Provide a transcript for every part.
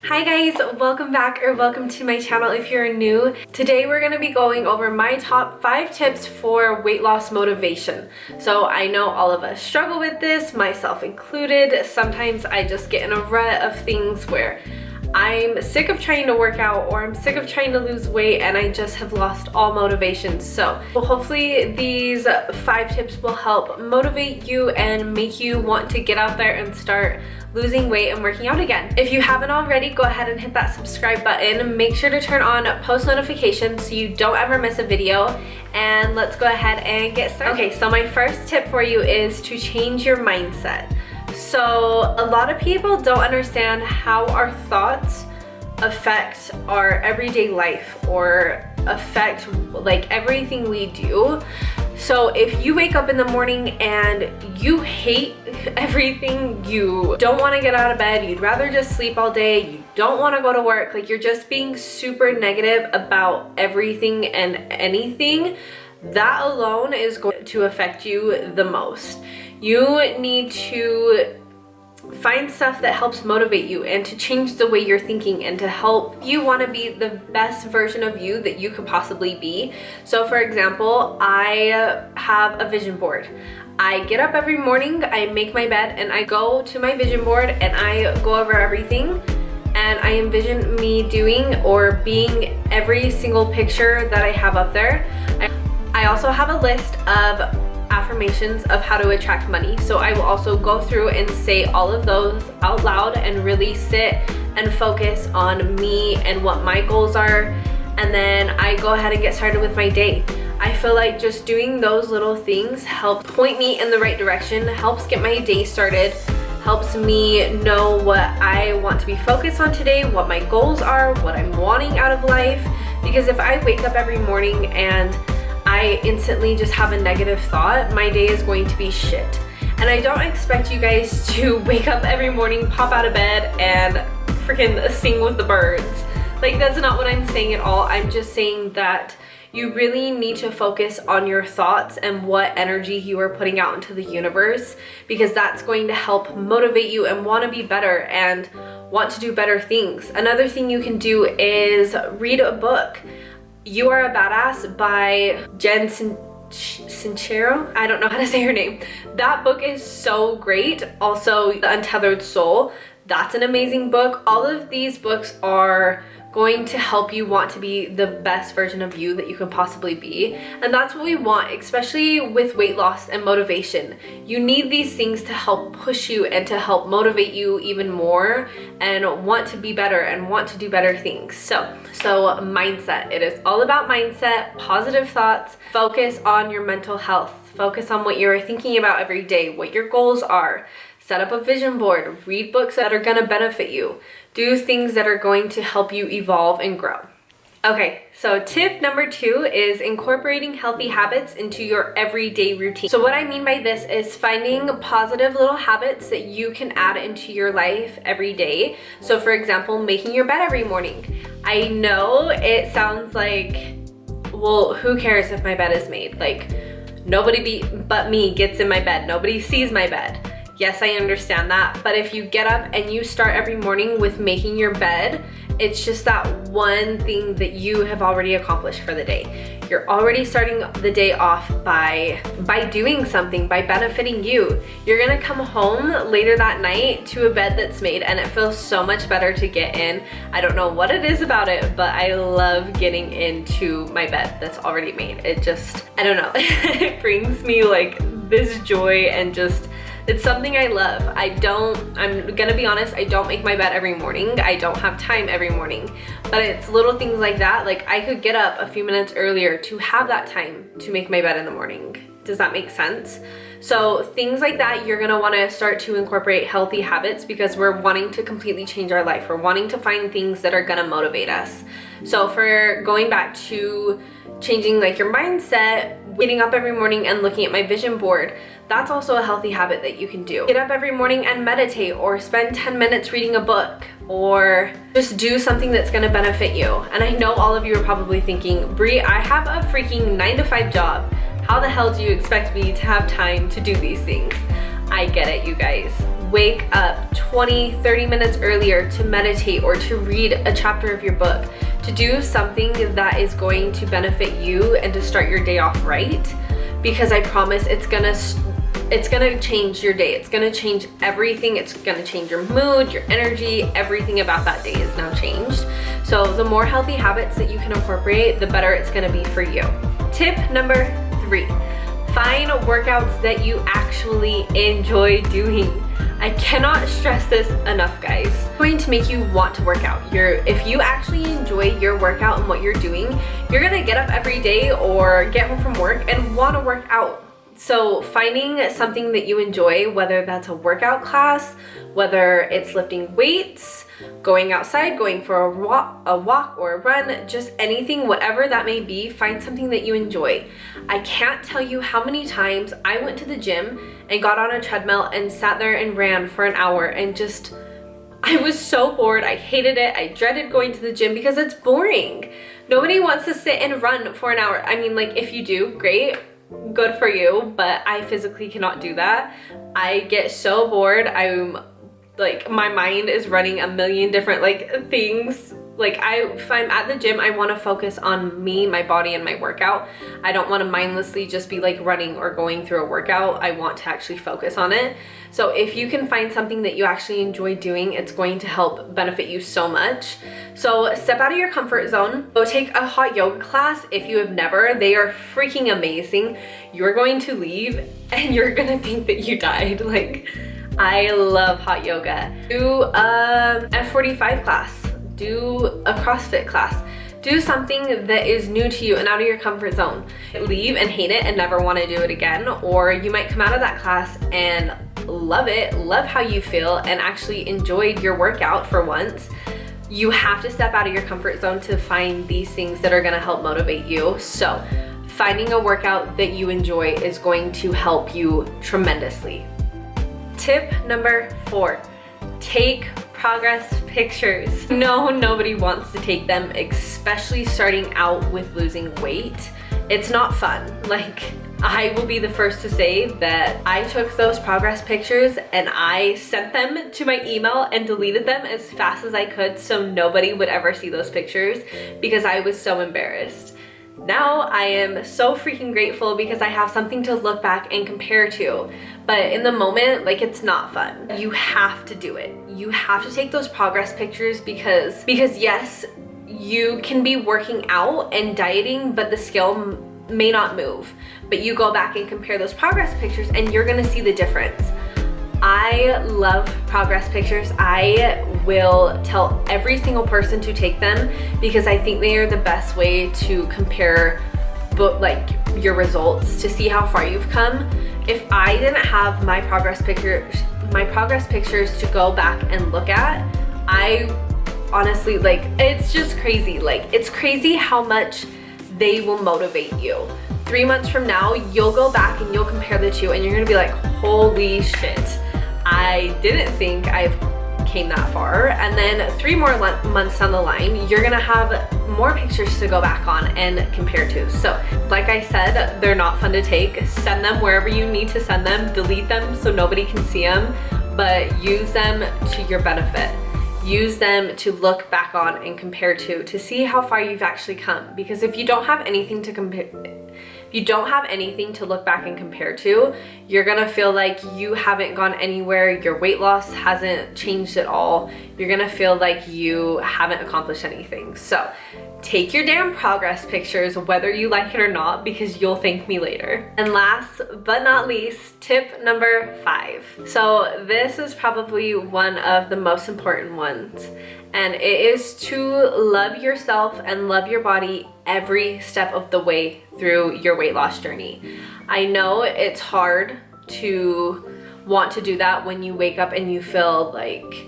Hi guys, welcome back or welcome to my channel if you're new. Today we're going to be going over my top 5 tips for weight loss motivation. So I know all of us struggle with this, myself included. Sometimes I just get in a rut of things where I'm sick of trying to work out or I'm sick of trying to lose weight and I just have lost all motivation. So hopefully these 5 tips will help motivate you and make you want to get out there and start losing weight and working out again. If you haven't already, go ahead and hit that subscribe button. Make sure to turn on post notifications so you don't ever miss a video. And let's go ahead and get started. Okay, so my first tip for you is to change your mindset. So a lot of people don't understand how our thoughts affect our everyday life or affect like everything we do. So if you wake up in the morning and you hate everything, you don't want to get out of bed, you'd rather just sleep all day, you don't want to go to work, like you're just being super negative about everything and anything, that alone is going to affect you the most. You need to find stuff that helps motivate you and to change the way you're thinking and to help you want to be the best version of you that you could possibly be. So for example, I have a vision board. I get up every morning, I make my bed, and I go to my vision board and I go over everything and I envision me doing or being every single picture that I have up there. I also have a list of affirmations of how to attract money. So I will also go through and say all of those out loud and really sit and focus on me and what my goals are. And then I go ahead and get started with my day. I feel like just doing those little things helps point me in the right direction, helps get my day started, helps me know what I want to be focused on today, what my goals are, what I'm wanting out of life. Because if I wake up every morning and I instantly just have a negative thought, my day is going to be shit. And I don't expect you guys to wake up every morning, pop out of bed, and freaking sing with the birds. Like, that's not what I'm saying at all. I'm just saying that you really need to focus on your thoughts and what energy you are putting out into the universe, because that's going to help motivate you and want to be better and want to do better things. Another thing you can do is read a book. You Are a Badass by Jen Sincero. I don't know how to say her name. That book is so great. Also, The Untethered Soul. That's an amazing book. All of these books are going to help you want to be the best version of you that you can possibly be. And that's what we want, especially with weight loss and motivation. You need these things to help push you and to help motivate you even more and want to be better and want to do better things. So mindset. It is all about mindset, positive thoughts, focus on your mental health, focus on what you're thinking about every day, what your goals are. Set up a vision board, read books that are gonna benefit you, do things that are going to help you evolve and grow. Okay, so tip number 2 is incorporating healthy habits into your everyday routine. So what I mean by this is finding positive little habits that you can add into your life every day. So for example, making your bed every morning. I know it sounds like, well, who cares if my bed is made? Like, nobody but me gets in my bed. Nobody sees my bed. Yes, I understand that, but if you get up and you start every morning with making your bed, it's just that one thing that you have already accomplished for the day. You're already starting the day off by doing something, by benefiting you. You're gonna come home later that night to a bed that's made and it feels so much better to get in. I don't know what it is about it, but I love getting into my bed that's already made. It just, I don't know, it brings me like this joy and just, it's something I love. I'm gonna be honest, I don't make my bed every morning. I don't have time every morning. But it's little things like that. Like I could get up a few minutes earlier to have that time to make my bed in the morning. Does that make sense? So things like that, you're gonna wanna start to incorporate healthy habits because we're wanting to completely change our life. We're wanting to find things that are gonna motivate us. So for going back to changing like your mindset, getting up every morning and looking at my vision board, that's also a healthy habit that you can do. Get up every morning and meditate or spend 10 minutes reading a book or just do something that's gonna benefit you. And I know all of you are probably thinking, Brie, I have a freaking 9-to-5 job. How the hell do you expect me to have time to do these things? I get it, you guys. wake up 20-30 minutes earlier to meditate or to read a chapter of your book, to do something that is going to benefit you and to start your day off right, because I promise it's gonna change your day. It's gonna change everything. It's gonna change your mood, your energy, everything about that day is now changed. So the more healthy habits that you can incorporate, the better it's gonna be for you. Tip number 3, find workouts that you actually enjoy doing. I cannot stress this enough, guys. It's going to make you want to work out. If you actually enjoy your workout and what you're doing, you're gonna get up every day or get home from work and wanna work out. So finding something that you enjoy, whether that's a workout class, whether it's lifting weights, going outside, going for a walk or a run, just anything, whatever that may be, find something that you enjoy. I can't tell you how many times I went to the gym and got on a treadmill and sat there and ran for an hour and just, I was so bored. I hated it. I dreaded going to the gym because it's boring. Nobody wants to sit and run for an hour. I mean, like, if you do, great. Good for you, but I physically cannot do that. I get so bored. I'm like, my mind is running a million different like things. Like if I'm at the gym, I want to focus on me, my body, and my workout. I don't want to mindlessly just be like running or going through a workout. I want to actually focus on it. So if you can find something that you actually enjoy doing, it's going to help benefit you so much. So step out of your comfort zone. Go take a hot yoga class if you have never. They are freaking amazing. You're going to leave and you're gonna think that you died. Like, I love hot yoga. Do a F45 class. Do a CrossFit class. Do something that is new to you and out of your comfort zone. Leave and hate it and never want to do it again, or you might come out of that class and love it, love how you feel, and actually enjoyed your workout for once. You have to step out of your comfort zone to find these things that are going to help motivate you. So finding a workout that you enjoy is going to help you tremendously. Tip number 4, take progress pictures. No, nobody wants to take them, especially starting out with losing weight. It's not fun. Like, I will be the first to say that I took those progress pictures and I sent them to my email and deleted them as fast as I could so nobody would ever see those pictures because I was so embarrassed. Now I am so freaking grateful because I have something to look back and compare to. But in the moment, like, it's not fun. You have to do it. You have to take those progress pictures because yes, you can be working out and dieting, but the scale may not move. But you go back and compare those progress pictures and you're gonna see the difference. I love progress pictures. I will tell every single person to take them because I think they are the best way to compare like your results to see how far you've come. If I didn't have my progress pictures to go back and look at, I honestly, like, it's just crazy. Like, it's crazy how much they will motivate you. 3 months from now, you'll go back and you'll compare the two and you're gonna be like, holy shit, I didn't think I've came that far. And then 3 more months down the line, you're gonna have more pictures to go back on and compare to. So like I said, they're not fun to take. Send them wherever you need to send them, delete them so nobody can see them, but use them to your benefit. Use them to look back on and compare to see how far you've actually come. Because if you don't have anything to compare, if you don't have anything to look back and compare to, you're gonna feel like you haven't gone anywhere, your weight loss hasn't changed at all, you're gonna feel like you haven't accomplished anything. So take your damn progress pictures, whether you like it or not, because you'll thank me later. And last but not least, tip number 5. So this is probably one of the most important ones, and it is to love yourself and love your body every step of the way through your weight loss journey. I know it's hard to want to do that when you wake up and you feel like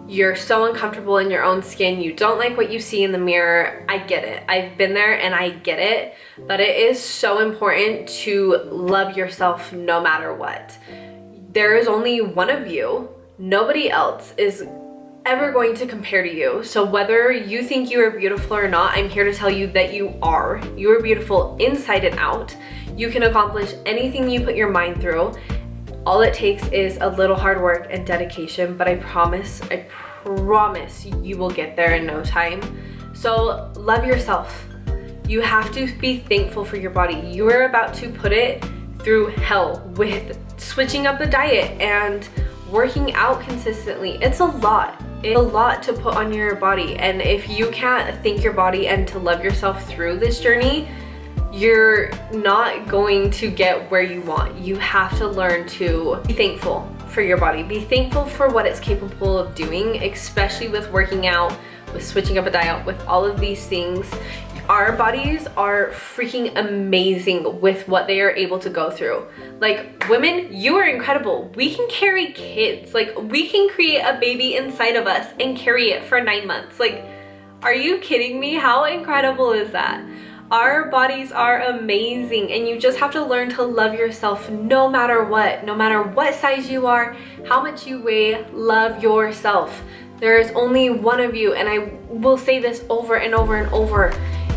you're so uncomfortable in your own skin, you don't like what you see in the mirror. I get it. I've been there and I get it, but it is so important to love yourself no matter what. There is only one of you. Nobody else is ever going to compare to you. So whether you think you are beautiful or not, I'm here to tell you that you are. You are beautiful inside and out. You can accomplish anything you put your mind through. All it takes is a little hard work and dedication, but I promise you will get there in no time. So love yourself. You have to be thankful for your body. You are about to put it through hell with switching up the diet and working out consistently. It's a lot. It's a lot to put on your body, and if you can't thank your body and to love yourself through this journey, you're not going to get where you want. You have to learn to be thankful for your body. Be thankful for what it's capable of doing, especially with working out, with switching up a diet, with all of these things. Our bodies are freaking amazing with what they are able to go through. Like, women, you are incredible. We can carry kids. Like, we can create a baby inside of us and carry it for 9 months. Like, are you kidding me? How incredible is that? Our bodies are amazing, and you just have to learn to love yourself no matter what size you are, how much you weigh. Love yourself. There is only one of you, and I will say this over and over and over.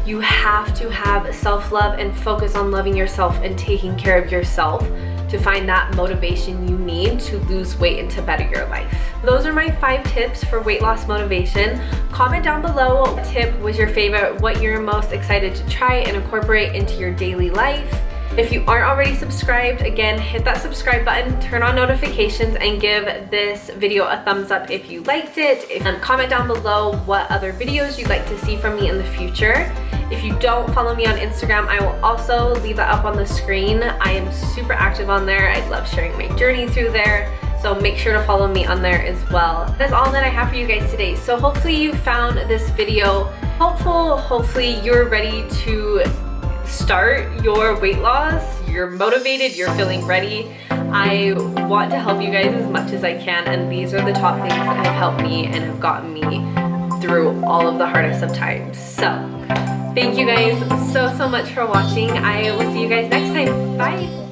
You have to have self-love and focus on loving yourself and taking care of yourself to find that motivation you need to lose weight and to better your life. Those are my 5 tips for weight loss motivation. Comment down below what tip was your favorite, what you're most excited to try and incorporate into your daily life. If you aren't already subscribed, again, hit that subscribe button, turn on notifications, and give this video a thumbs up if you liked it. And comment down below what other videos you'd like to see from me in the future. If you don't follow me on Instagram, I will also leave that up on the screen. I am super active on there. I love sharing my journey through there. So make sure to follow me on there as well. That's all that I have for you guys today. So hopefully you found this video helpful. Hopefully you're ready to start your weight loss. You're motivated, you're feeling ready. I want to help you guys as much as I can, and these are the top things that have helped me and have gotten me through all of the hardest of times. So thank you guys so much for watching. I will see you guys next time. Bye.